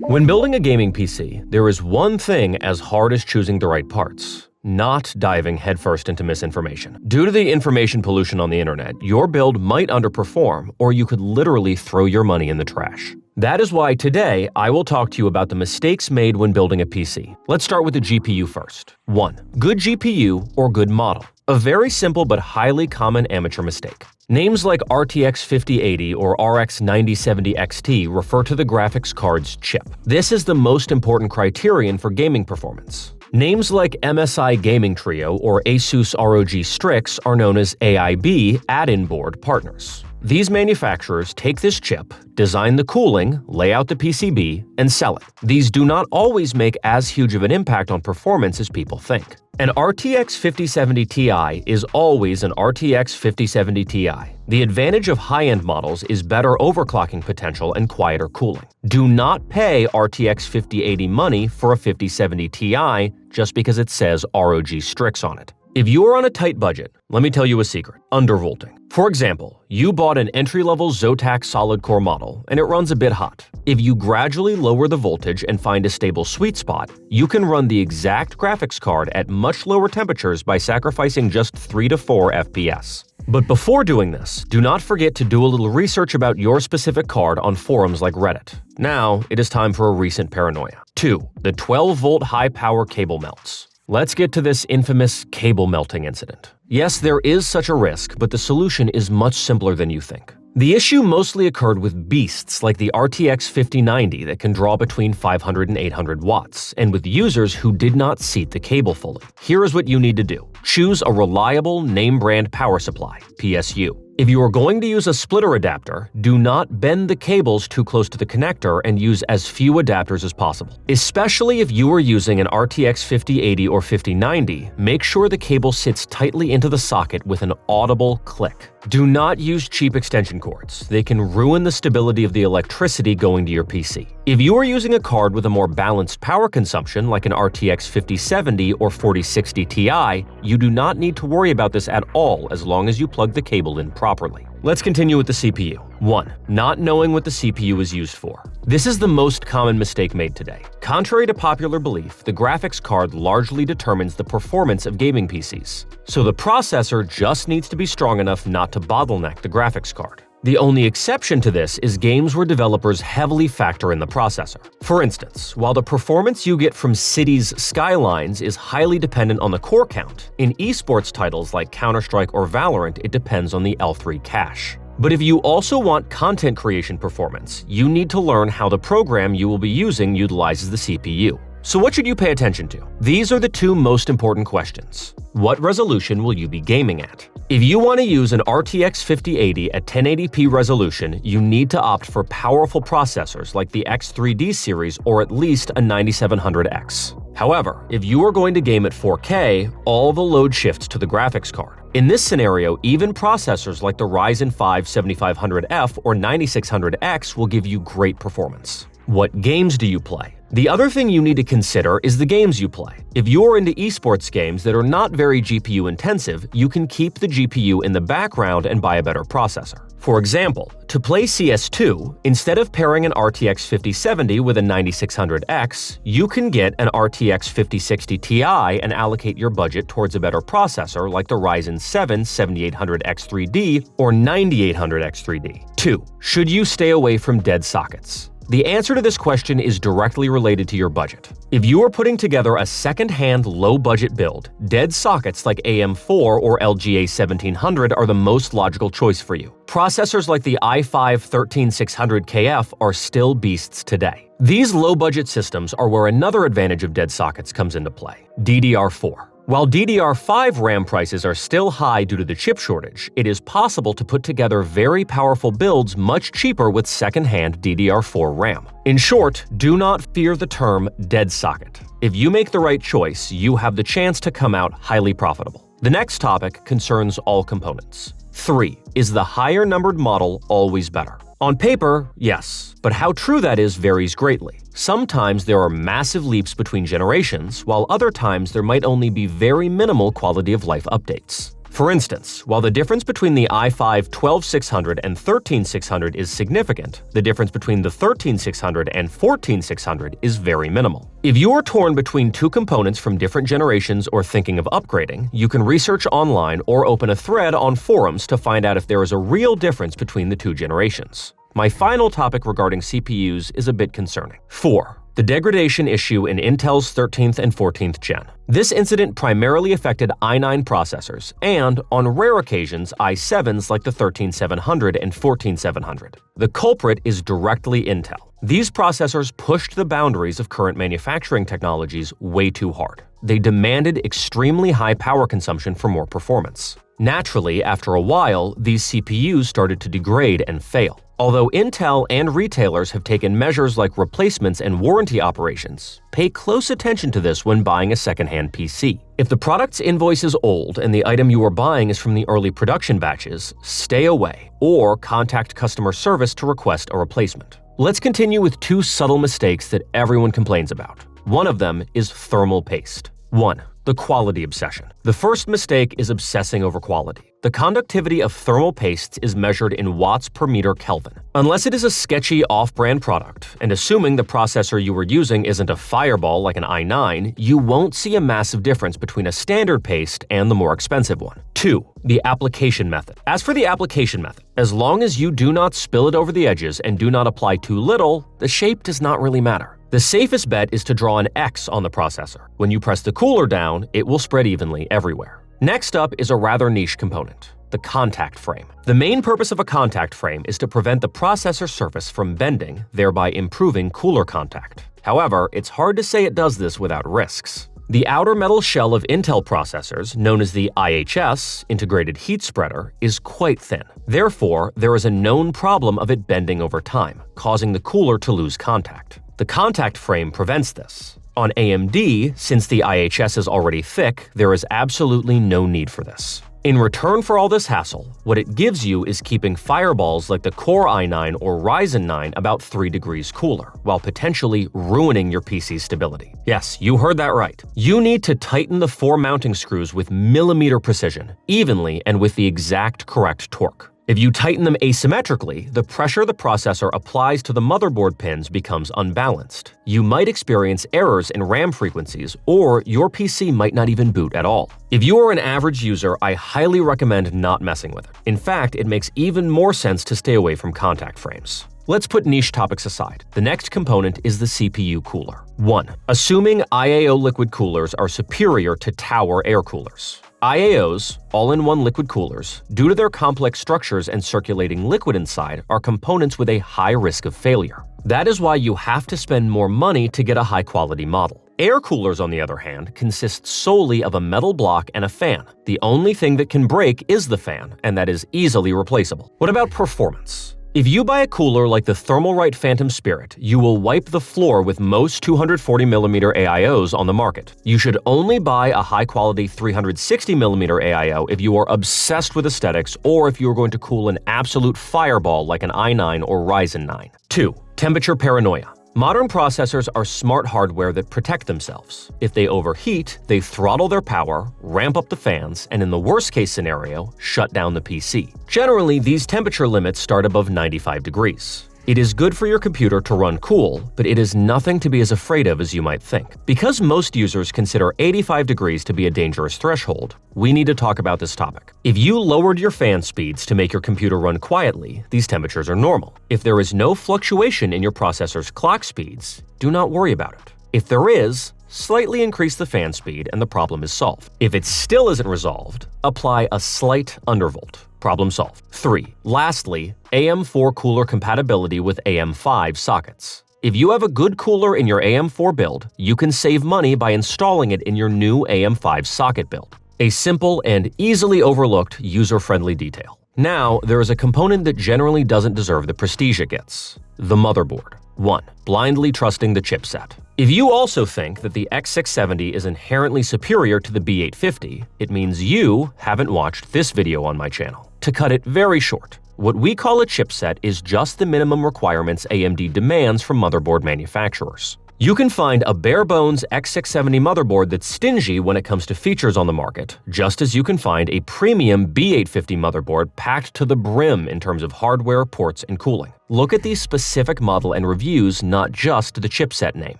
When building a gaming PC, there is one thing as hard as choosing the right parts: not diving headfirst into misinformation. Due to the information pollution on the internet, your build might underperform, or you could literally throw your money in the trash. That is why today I will talk to you about the mistakes made when building a PC. Let's start with the GPU first. 1. Good GPU or good model. A very simple but highly common amateur mistake. Names like RTX 5080 or RX 9070 XT refer to the graphics card's chip. This is the most important criterion for gaming performance. Names like MSI Gaming Trio or Asus ROG Strix are known as AIB add-in board partners. These manufacturers take this chip, design the cooling, lay out the PCB, and sell it. These do not always make as huge of an impact on performance as people think. An RTX 5070 Ti is always an RTX 5070 Ti. The advantage of high-end models is better overclocking potential and quieter cooling. Do not pay RTX 5080 money for a 5070 Ti just because it says ROG Strix on it. If you are on a tight budget, let me tell you a secret: undervolting. For example, you bought an entry-level Zotac solid-core model and it runs a bit hot. If you gradually lower the voltage and find a stable sweet spot, you can run the exact graphics card at much lower temperatures by sacrificing just 3 to 4 FPS. But before doing this, do not forget to do a little research about your specific card on forums like Reddit. Now, it is time for a recent paranoia. 2. The 12-volt high-power cable melts. Let's get to this infamous cable melting incident. Yes, there is such a risk, but the solution is much simpler than you think. The issue mostly occurred with beasts like the RTX 5090 that can draw between 500 and 800 watts, and with users who did not seat the cable fully. Here is what you need to do. Choose a reliable name-brand power supply, PSU. If you are going to use a splitter adapter, do not bend the cables too close to the connector and use as few adapters as possible. Especially if you are using an RTX 5080 or 5090, make sure the cable sits tightly into the socket with an audible click. Do not use cheap extension cords. They can ruin the stability of the electricity going to your PC. If you are using a card with a more balanced power consumption like an RTX 5070 or 4060 Ti, you do not need to worry about this at all as long as you plug the cable in properly. Let's continue with the CPU. 1. Not knowing what the CPU is used for. This is the most common mistake made today. Contrary to popular belief, the graphics card largely determines the performance of gaming PCs. So the processor just needs to be strong enough not to bottleneck the graphics card. The only exception to this is games where developers heavily factor in the processor. For instance, while the performance you get from Cities Skylines is highly dependent on the core count, in esports titles like Counter-Strike or Valorant, it depends on the L3 cache. But if you also want content creation performance, you need to learn how the program you will be using utilizes the CPU. So what should you pay attention to? These are the two most important questions. What resolution will you be gaming at? If you want to use an RTX 5080 at 1080p resolution, you need to opt for powerful processors like the X3D series or at least a 9700X. However, if you are going to game at 4K, all the load shifts to the graphics card. In this scenario, even processors like the Ryzen 5 7500F or 9600X will give you great performance. What games do you play? The other thing you need to consider is the games you play. If you're into esports games that are not very GPU intensive, you can keep the GPU in the background and buy a better processor. For example, to play CS2, instead of pairing an RTX 5070 with a 9600X, you can get an RTX 5060 Ti and allocate your budget towards a better processor like the Ryzen 7 7800X3D or 9800X3D. 2. Should you stay away from dead sockets? The answer to this question is directly related to your budget. If you are putting together a second-hand low-budget build, dead sockets like AM4 or LGA 1700 are the most logical choice for you. Processors like the i5-13600KF are still beasts today. These low-budget systems are where another advantage of dead sockets comes into play: DDR4. While DDR5 RAM prices are still high due to the chip shortage, it is possible to put together very powerful builds much cheaper with second-hand DDR4 RAM. In short, do not fear the term dead socket. If you make the right choice, you have the chance to come out highly profitable. The next topic concerns all components. 3. Is the higher numbered model always better? On paper, yes, but how true that is varies greatly. Sometimes there are massive leaps between generations, while other times there might only be very minimal quality of life updates. For instance, while the difference between the i5 12600 and 13600 is significant, the difference between the 13600 and 14600 is very minimal. If you are torn between two components from different generations or thinking of upgrading, you can research online or open a thread on forums to find out if there is a real difference between the two generations. My final topic regarding CPUs is a bit concerning. 4. The degradation issue in Intel's 13th and 14th gen. This incident primarily affected i9 processors and, on rare occasions, i7s like the 13700 and 14700. The culprit is directly Intel. These processors pushed the boundaries of current manufacturing technologies way too hard. They demanded extremely high power consumption for more performance. Naturally, after a while, these CPUs started to degrade and fail. Although Intel and retailers have taken measures like replacements and warranty operations, pay close attention to this when buying a secondhand PC. If the product's invoice is old and the item you are buying is from the early production batches, stay away or contact customer service to request a replacement. Let's continue with two subtle mistakes that everyone complains about. One of them is thermal paste. 1. The quality obsession. The first mistake is obsessing over quality. The conductivity of thermal pastes is measured in watts per meter Kelvin. Unless it is a sketchy off-brand product, and assuming the processor you are using isn't a fireball like an i9, you won't see a massive difference between a standard paste and the more expensive one. 2. The application method. As for the application method, as long as you do not spill it over the edges and do not apply too little, the shape does not really matter. The safest bet is to draw an X on the processor. When you press the cooler down, it will spread evenly everywhere. Next up is a rather niche component, the contact frame. The main purpose of a contact frame is to prevent the processor surface from bending, thereby improving cooler contact. However, it's hard to say it does this without risks. The outer metal shell of Intel processors, known as the IHS, Integrated Heat Spreader, is quite thin. Therefore, there is a known problem of it bending over time, causing the cooler to lose contact. The contact frame prevents this. On AMD, since the IHS is already thick, there is absolutely no need for this. In return for all this hassle, what it gives you is keeping fireballs like the Core i9 or Ryzen 9 about 3 degrees cooler, while potentially ruining your PC's stability. Yes, you heard that right. You need to tighten the 4 mounting screws with millimeter precision, evenly and with the exact correct torque. If you tighten them asymmetrically, the pressure the processor applies to the motherboard pins becomes unbalanced. You might experience errors in RAM frequencies, or your PC might not even boot at all. If you are an average user, I highly recommend not messing with it. In fact, it makes even more sense to stay away from contact frames. Let's put niche topics aside. The next component is the CPU cooler. 1. Assuming IAO liquid coolers are superior to Tower air coolers. IAOs, all-in-one liquid coolers, due to their complex structures and circulating liquid inside, are components with a high risk of failure. That is why you have to spend more money to get a high-quality model. Air coolers, on the other hand, consist solely of a metal block and a fan. The only thing that can break is the fan, and that is easily replaceable. What about performance? If you buy a cooler like the Thermalright Phantom Spirit, you will wipe the floor with most 240mm AIOs on the market. You should only buy a high-quality 360mm AIO if you are obsessed with aesthetics or if you are going to cool an absolute fireball like an i9 or Ryzen 9. 2. Temperature paranoia. Modern processors are smart hardware that protect themselves. If they overheat, they throttle their power, ramp up the fans, and in the worst-case scenario, shut down the PC. Generally, these temperature limits start above 95 degrees. It is good for your computer to run cool, but it is nothing to be as afraid of as you might think. Because most users consider 85 degrees to be a dangerous threshold, we need to talk about this topic. If you lowered your fan speeds to make your computer run quietly, these temperatures are normal. If there is no fluctuation in your processor's clock speeds, do not worry about it. If there is, slightly increase the fan speed and the problem is solved. If it still isn't resolved, apply a slight undervolt. Problem solved. 3. Lastly, AM4 cooler compatibility with AM5 sockets. If you have a good cooler in your AM4 build, you can save money by installing it in your new AM5 socket build. A simple and easily overlooked user-friendly detail. Now, there is a component that generally doesn't deserve the prestige it gets: the motherboard. 1. Blindly trusting the chipset. If you also think that the X670 is inherently superior to the B850, it means you haven't watched this video on my channel. To cut it very short, what we call a chipset is just the minimum requirements AMD demands from motherboard manufacturers. You can find a bare-bones X670 motherboard that's stingy when it comes to features on the market, just as you can find a premium B850 motherboard packed to the brim in terms of hardware, ports, and cooling. Look at the specific model and reviews, not just the chipset name.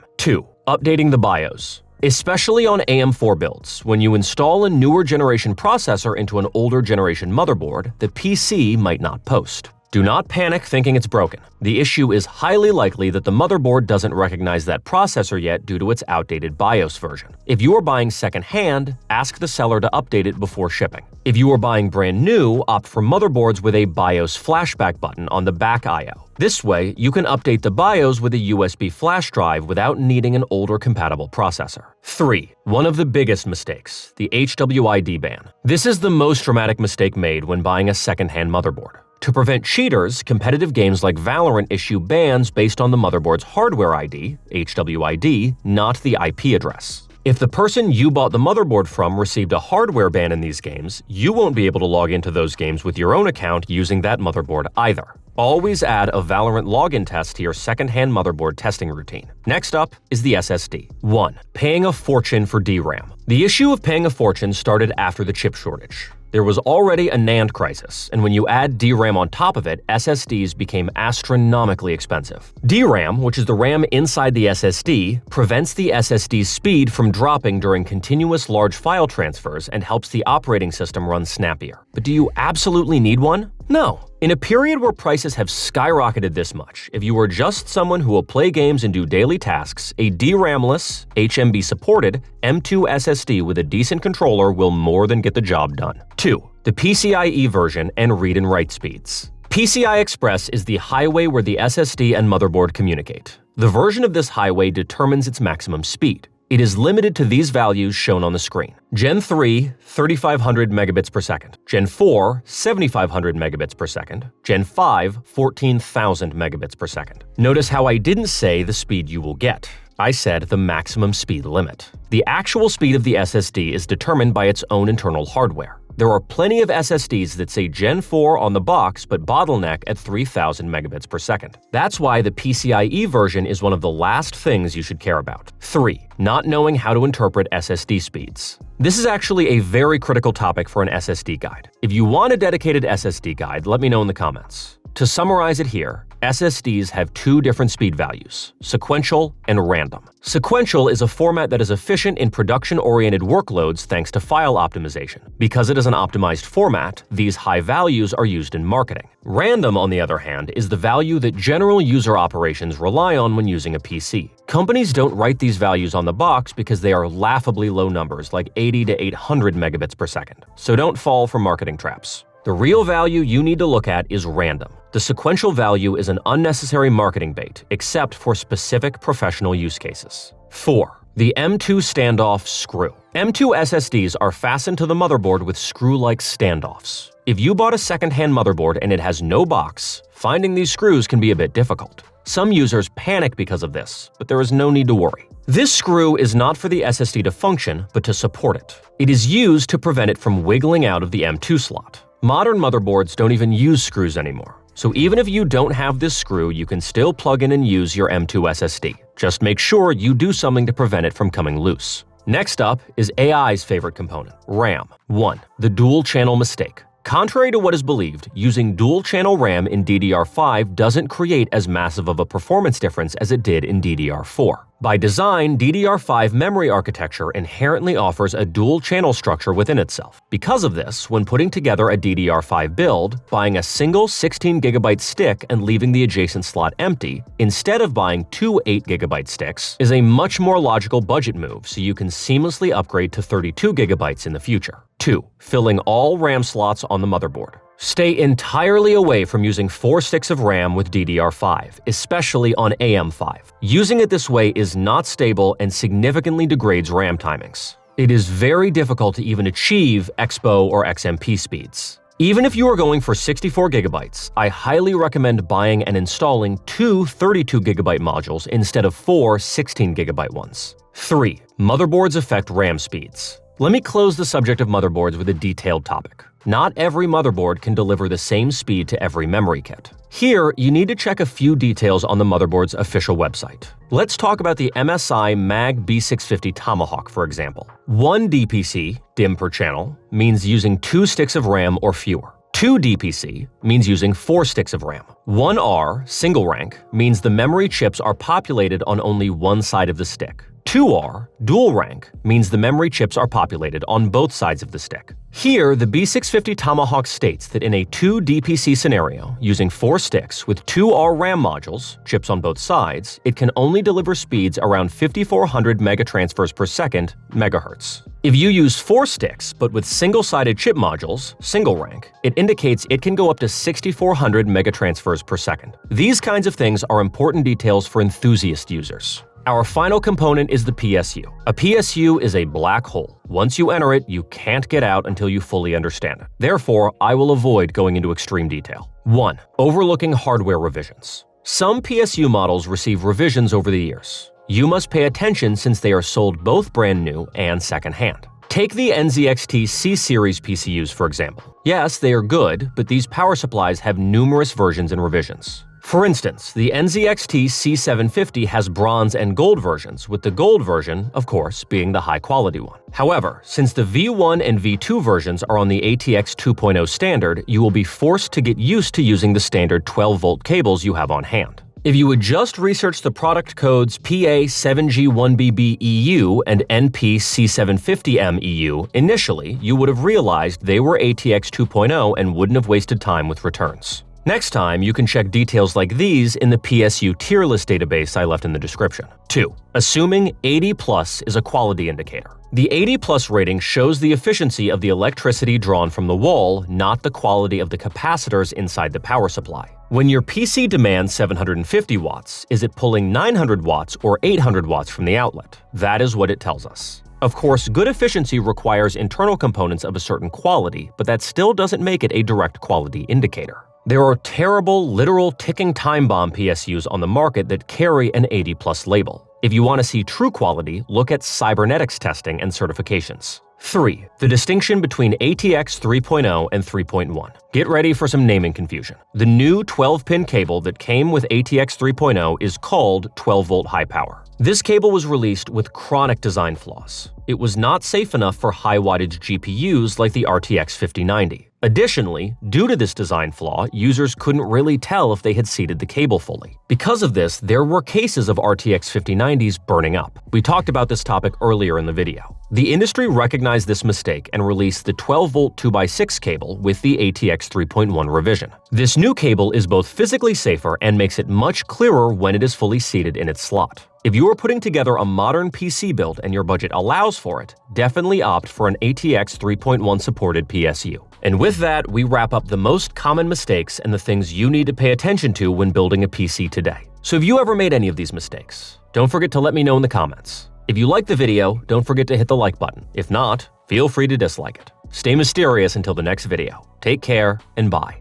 2. Updating the BIOS. Especially on AM4 builds, when you install a newer generation processor into an older generation motherboard, the PC might not post. Do not panic thinking it's broken. The issue is highly likely that the motherboard doesn't recognize that processor yet due to its outdated BIOS version. If you are buying second-hand, ask the seller to update it before shipping. If you are buying brand new, opt for motherboards with a BIOS flashback button on the back I/O. This way, you can update the BIOS with a USB flash drive without needing an older compatible processor. 3. One of the biggest mistakes, the HWID ban. This is the most dramatic mistake made when buying a second-hand motherboard. To prevent cheaters, competitive games like Valorant issue bans based on the motherboard's hardware ID, HWID, not the IP address. If the person you bought the motherboard from received a hardware ban in these games, you won't be able to log into those games with your own account using that motherboard either. Always add a Valorant login test to your second-hand motherboard testing routine. Next up is the SSD. 1. Paying a fortune for DRAM. The issue of paying a fortune started after the chip shortage. There was already a NAND crisis, and when you add DRAM on top of it, SSDs became astronomically expensive. DRAM, which is the RAM inside the SSD, prevents the SSD's speed from dropping during continuous large file transfers and helps the operating system run snappier. But do you absolutely need one? No. In a period where prices have skyrocketed this much, if you are just someone who will play games and do daily tasks, a DRAM-less, HMB-supported M2 SSD with a decent controller will more than get the job done. 2. The PCIe version and read and write speeds. PCI Express is the highway where the SSD and motherboard communicate. The version of this highway determines its maximum speed. It is limited to these values shown on the screen. Gen 3, 3500 megabits per second. Gen 4, 7500 megabits per second. Gen 5, 14,000 megabits per second. Notice how I didn't say the speed you will get. I said the maximum speed limit. The actual speed of the SSD is determined by its own internal hardware. There are plenty of SSDs that say Gen 4 on the box but bottleneck at 3000 megabits per second. That's why the PCIe version is one of the last things you should care about. 3. Not knowing how to interpret SSD speeds. This is actually a very critical topic for an SSD guide. If you want a dedicated SSD guide, let me know in the comments. To summarize it here, SSDs have two different speed values, sequential and random. Sequential is a format that is efficient in production-oriented workloads thanks to file optimization. Because it is an optimized format, these high values are used in marketing. Random, on the other hand, is the value that general user operations rely on when using a PC. Companies don't write these values on the box because they are laughably low numbers like 80 to 800 megabits per second. So don't fall for marketing traps. The real value you need to look at is random. The sequential value is an unnecessary marketing bait, except for specific professional use cases. 4. The M2 standoff screw. M2 SSDs are fastened to the motherboard with screw-like standoffs. If you bought a second-hand motherboard and it has no box, finding these screws can be a bit difficult. Some users panic because of this, but there is no need to worry. This screw is not for the SSD to function, but to support it. It is used to prevent it from wiggling out of the M2 slot. Modern motherboards don't even use screws anymore. So even if you don't have this screw, you can still plug in and use your M2 SSD. Just make sure you do something to prevent it from coming loose. Next up is AI's favorite component, RAM. 1. The dual-channel mistake. Contrary to what is believed, using dual-channel RAM in DDR5 doesn't create as massive of a performance difference as it did in DDR4. By design, DDR5 memory architecture inherently offers a dual-channel structure within itself. Because of this, when putting together a DDR5 build, buying a single 16GB stick and leaving the adjacent slot empty, instead of buying two 8GB sticks, is a much more logical budget move so you can seamlessly upgrade to 32GB in the future. 2. Filling all RAM slots on the motherboard. Stay entirely away from using 4 sticks of RAM with DDR5, especially on AM5. Using it this way is not stable and significantly degrades RAM timings. It is very difficult to even achieve Expo or XMP speeds. Even if you are going for 64GB, I highly recommend buying and installing two 32GB modules instead of 4 16GB ones. 3. Motherboards affect RAM speeds. Let me close the subject of motherboards with a detailed topic. Not every motherboard can deliver the same speed to every memory kit. Here, you need to check a few details on the motherboard's official website. Let's talk about the MSI Mag B650 Tomahawk, for example. 1 DPC, DIMM per channel, means using 2 sticks of RAM or fewer. 2 DPC means using 4 sticks of RAM. 1R, single rank, means the memory chips are populated on only one side of the stick. 2R, dual rank, means the memory chips are populated on both sides of the stick. Here, the B650 Tomahawk states that in a 2 DPC scenario, using 4 sticks with 2R RAM modules, chips on both sides, it can only deliver speeds around 5400 megatransfers per second, megahertz. If you use 4 sticks, but with single-sided chip modules, single rank, it indicates it can go up to 6400 megatransfers per second. These kinds of things are important details for enthusiast users. Our final component is the PSU. A PSU is a black hole. Once you enter it, you can't get out until you fully understand it. Therefore, I will avoid going into extreme detail. 1. Overlooking hardware revisions. Some PSU models receive revisions over the years. You must pay attention since they are sold both brand new and secondhand. Take the NZXT C-Series PCUs, for example. Yes, they are good, but these power supplies have numerous versions and revisions. For instance, the NZXT C750 has bronze and gold versions, with the gold version, of course, being the high-quality one. However, since the V1 and V2 versions are on the ATX 2.0 standard, you will be forced to get used to using the standard 12-volt cables you have on hand. If you would just research the product codes PA7G1BBEU and NP-C750MEU initially, you would have realized they were ATX 2.0 and wouldn't have wasted time with returns. Next time, you can check details like these in the PSU tier list database I left in the description. 2. Assuming 80+ is a quality indicator. The 80+ rating shows the efficiency of the electricity drawn from the wall, not the quality of the capacitors inside the power supply. When your PC demands 750 watts, is it pulling 900 watts or 800 watts from the outlet? That is what it tells us. Of course, good efficiency requires internal components of a certain quality, but that still doesn't make it a direct quality indicator. There are terrible, literal ticking time bomb PSUs on the market that carry an 80+ label. If you want to see true quality, look at cybernetics testing and certifications. 3. The distinction between ATX 3.0 and 3.1. Get ready for some naming confusion. The new 12-pin cable that came with ATX 3.0 is called 12-volt high power. This cable was released with chronic design flaws. It was not safe enough for high-wattage GPUs like the RTX 5090. Additionally, due to this design flaw, users couldn't really tell if they had seated the cable fully. Because of this, there were cases of RTX 5090s burning up. We talked about this topic earlier in the video. The industry recognized this mistake and released the 12-volt 2x6 cable with the ATX 3.1 revision. This new cable is both physically safer and makes it much clearer when it is fully seated in its slot. If you are putting together a modern PC build and your budget allows for it, definitely opt for an ATX 3.1 supported PSU. And with that, we wrap up the most common mistakes and the things you need to pay attention to when building a PC today. So if you ever made any of these mistakes, don't forget to let me know in the comments. If you liked the video, don't forget to hit the like button. If not, feel free to dislike it. Stay mysterious until the next video. Take care and bye.